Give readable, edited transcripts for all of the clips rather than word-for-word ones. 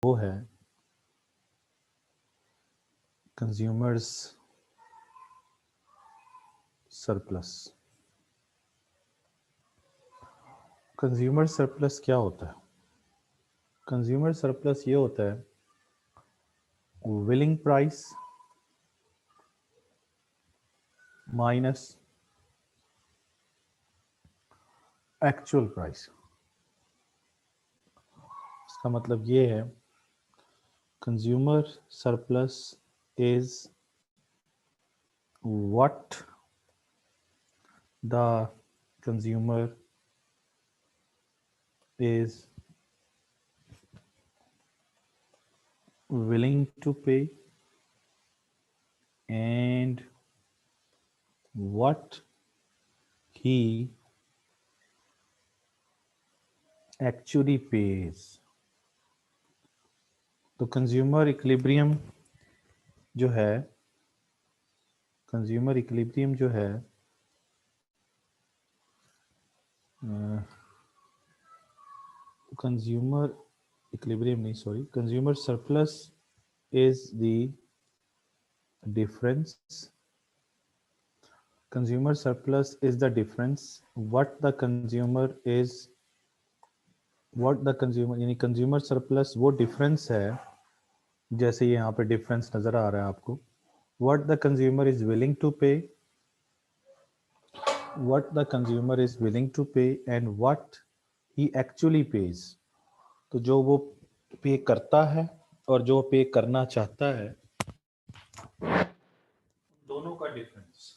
वो है consumers surplus. Consumer surplus क्या होता है? कंज्यूमर सरप्लस ये होता है willing price minus actual price. इसका मतलब ये है consumer surplus is what the consumer is willing to pay and what he actually pays। तो कंज्यूमर इक्विलिब्रियम जो है, कंज्यूमर इक्विलिब्रियम जो है कंज्यूमर इक्विलिब्रियम नहीं, sorry, consumer surplus is the difference, consumer surplus is the difference what the consumer is, what the consumer यानी consumer surplus वो difference है, जैसे यहाँ पे difference नजर आ रहा है आपको, what the consumer is willing to pay, what the consumer is willing to pay and what he actually pays। तो जो वो पे करता है और जो पे करना चाहता है, दोनों का डिफरेंस।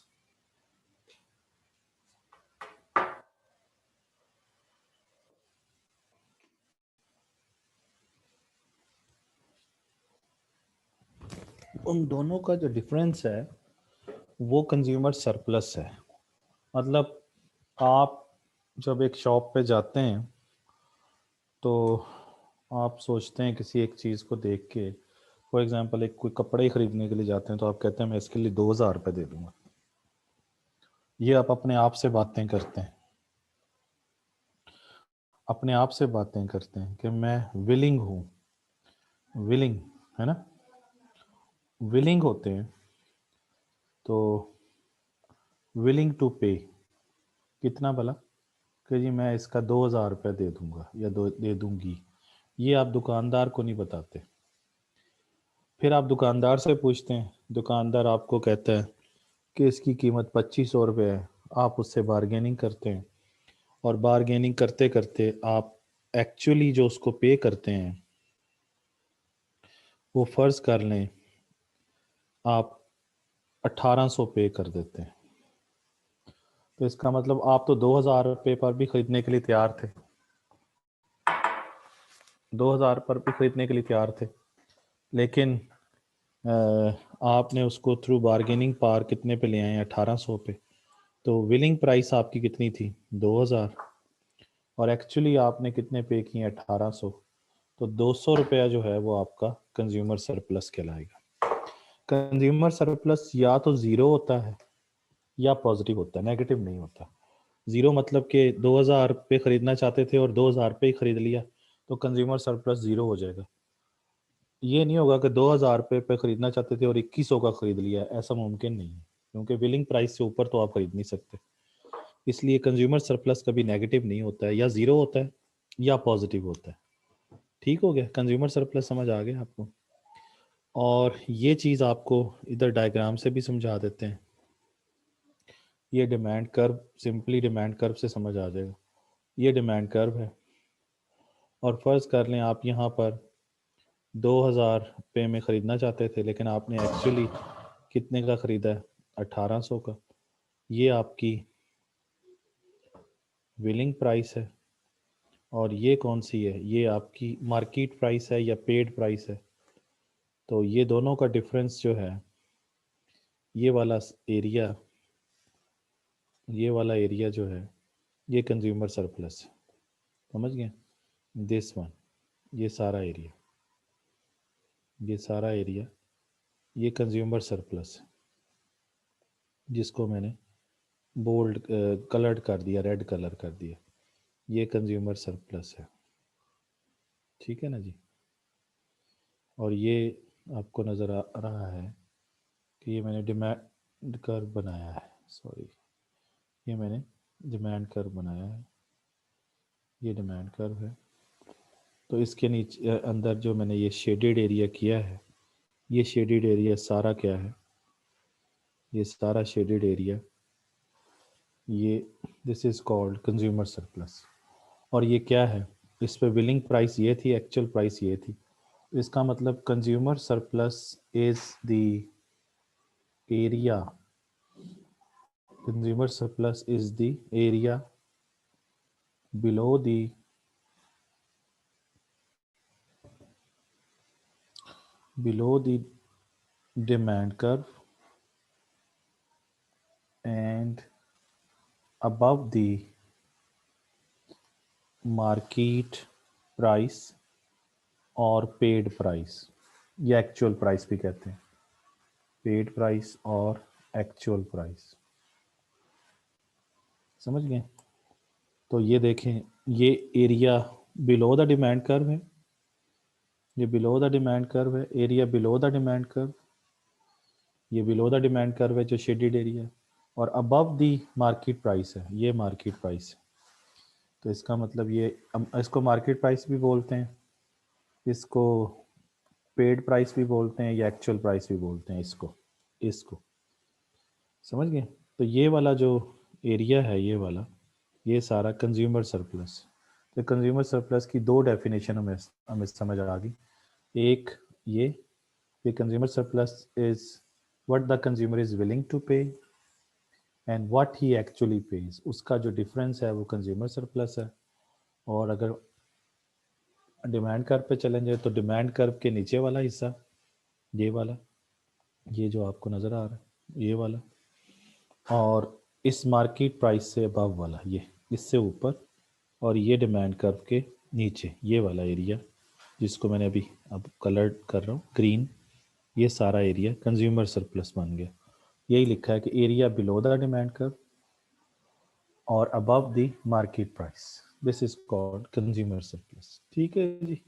उन दोनों का जो डिफरेंस है वो कंज्यूमर सरप्लस है। मतलब आप जब एक शॉप पे जाते हैं तो आप सोचते हैं किसी एक चीज़ को देख के, फॉर एग्जांपल एक कोई कपड़े ही खरीदने के लिए जाते हैं तो आप कहते हैं मैं इसके लिए 2000 रुपये दे दूंगा। ये आप अपने आप से बातें करते हैं, अपने आप से बातें करते हैं कि मैं विलिंग हूँ, विलिंग है ना, विलिंग होते हैं। तो विलिंग टू पे कितना भला, कि जी मैं इसका 2000 रुपये दे दूंगा या दे दूंगी। ये आप दुकानदार को नहीं बताते। फिर आप दुकानदार से पूछते हैं, दुकानदार आपको कहता है कि इसकी कीमत 2500 रुपये है। आप उससे बारगेनिंग करते हैं और बारगेनिंग करते करते आप एक्चुअली जो उसको पे करते हैं वो फर्ज कर लें आप 1800 पे कर देते हैं। तो इसका मतलब आप तो 2000 रुपये पर भी खरीदने के लिए तैयार थे, 2000 पर भी खरीदने के लिए तैयार थे, लेकिन आपने उसको थ्रू बारगेनिंग पार कितने पे ले आए, 1800 पे। तो विलिंग प्राइस आपकी कितनी थी, 2000, और एक्चुअली आपने कितने पे किए, 1800। तो 200 रुपया जो है वो आपका कंज्यूमर सरप्लस कहलाएगा। कंज्यूमर सरप्लस या तो जीरो होता है या पॉजिटिव होता है, नेगेटिव नहीं होता। जीरो मतलब कि 2000 पे खरीदना चाहते थे और 2000 पे ही खरीद लिया तो कंज्यूमर सरप्लस जीरो हो जाएगा। ये नहीं होगा कि 2000 पे खरीदना चाहते थे और 2100 का खरीद लिया, ऐसा मुमकिन नहीं है, क्योंकि विलिंग प्राइस से ऊपर तो आप खरीद नहीं सकते। इसलिए कंज्यूमर सरप्लस कभी नेगेटिव नहीं होता है, या जीरो होता है या पॉजिटिव होता है। ठीक हो गया, कंज्यूमर सरप्लस समझ आ गया आपको। और ये चीज़ आपको इधर डायग्राम से भी समझा देते हैं। ये demand curve, simply demand curve से समझ आ जाएगा। ये डिमांड कर्व है और फर्ज कर लें आप यहाँ पर 2000 रुपये में ख़रीदना चाहते थे, लेकिन आपने एक्चुअली कितने का ख़रीदा है, 1800 का। ये आपकी विलिंग प्राइस है और ये कौन सी है, ये आपकी मार्केट प्राइस है या पेड प्राइस है। तो ये दोनों का डिफरेंस जो है, ये वाला एरिया, ये वाला एरिया जो है ये कंज्यूमर सरप्लस है। समझ गए, दिस वन, ये सारा एरिया, ये सारा एरिया ये कंज्यूमर सरप्लस है, जिसको मैंने बोल्ड कलर्ड कर दिया, रेड कलर कर दिया। ये कंज्यूमर सरप्लस है। ठीक है ना जी। और ये आपको नज़र आ रहा है कि ये मैंने डिमांड कर्व बनाया है, सॉरी, ये मैंने डिमांड कर्व बनाया है, ये डिमांड कर्व है। तो इसके नीचे अंदर जो मैंने ये शेडेड एरिया किया है, ये शेडेड एरिया सारा क्या है, ये सारा शेडेड एरिया, ये this is called consumer surplus. और ये क्या है, इस पे बिलिंग प्राइस ये थी, एक्चुअल प्राइस ये थी। इसका मतलब consumer surplus is the area, consumer surplus is the area below the demand curve and above the market price और पेड प्राइस, ये एक्चुअल प्राइस भी कहते हैं, पेड प्राइस और एक्चुअल प्राइस, समझ गए। तो ये देखें, ये area below the demand curve है, ये बिलो द डिमांड कर्व है, area below the demand curve, ये बिलो द डिमांड कर्व है जो शेडेड एरिया, और अबव द मार्केट प्राइस है, ये मार्केट प्राइस है। तो इसका मतलब ये, इसको मार्केट प्राइस भी बोलते हैं, इसको पेड प्राइस भी बोलते हैं, या एक्चुअल प्राइस भी बोलते हैं इसको, इसको समझ गए। तो ये वाला जो एरिया है, ये वाला, ये सारा कंज्यूमर सरप्लस। तो कंज्यूमर सरप्लस की दो डेफिनेशन हमें समझ आ गई। एक ये consumer surplus is what the consumer is willing to pay and what he actually pays, उसका जो डिफरेंस है वो कंज्यूमर सरप्लस है। और अगर डिमांड कर्व पे चलें जाए तो डिमांड कर्व के नीचे वाला हिस्सा, ये वाला, ये जो आपको नज़र आ रहा है ये वाला, और इस मार्केट प्राइस से अबव वाला, ये इससे ऊपर, और ये डिमांड कर्व के नीचे ये वाला एरिया, जिसको मैंने अभी अब कलर कर रहा हूँ ग्रीन, ये सारा एरिया कंज्यूमर सरप्लस बन गया। यही लिखा है कि area below the demand curve और above the market price, this is called consumer surplus. ठीक है जी।